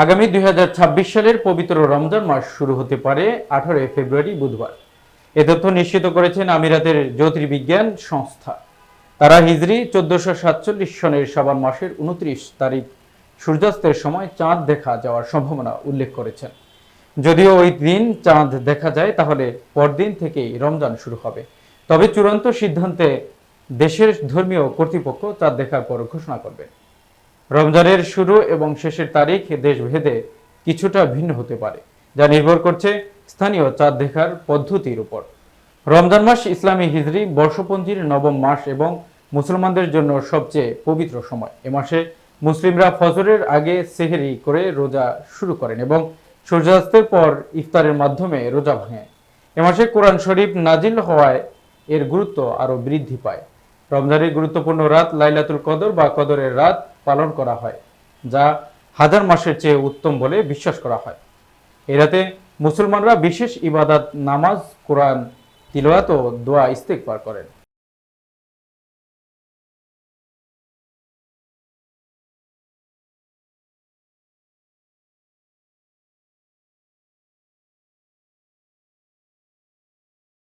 আগামী 2026 সালের পবিত্র রমজান মাস শুরু হতে পারে 18 ফেব্রুয়ারি বুধবার। এ তথ্য নিশ্চিত করেছেন আমিরাতের জ্যোতির্বিজ্ঞান সংস্থা। তারা হিজরি 1447 সনের শাবান মাসের 29 তারিখ সূর্যাস্তের সময় চাঁদ দেখা যাওয়ার সম্ভাবনা উল্লেখ করেছেন। যদিও ওই দিন চাঁদ দেখা যায়, তাহলে পরদিন থেকেই রমজান শুরু হবে। তবে চূড়ান্ত সিদ্ধান্তে দেশের ধর্মীয় কর্তৃপক্ষ চাঁদ দেখার পর ঘোষণা করবে। রমজানের শুরু এবং শেষের তারিখ দেশভেদে কিছুটা ভিন্ন হতে পারে, যা নির্ভর করছে স্থানীয় চাঁদ দেখার পদ্ধতির উপর। রমজান মাস ইসলামী হিজরি বর্ষপঞ্জির নবম মাস এবং মুসলমানদের জন্য সবচেয়ে পবিত্র সময়। এ মাসে মুসলিমরা ফজরের আগে সেহরি করে রোজা শুরু করেন এবং সূর্যাস্তের পর ইফতারের মাধ্যমে রোজা ভাঙেন। এ মাসে কোরআন শরীফ নাজিল হওয়ায় এর গুরুত্ব আরও বৃদ্ধি পায়। রমজানের গুরুত্বপূর্ণ রাত লাইলাতুল কদর বা কদরের রাত পালন করা হয়, যা হাজার মাসের চেয়ে উত্তম বলে বিশ্বাস করা হয়। এই রাতে মুসলমানরা বিশেষ ইবাদত, নামাজ, কোরআন তিলাওয়াত ও দোয়া ইস্তেগফার করেন।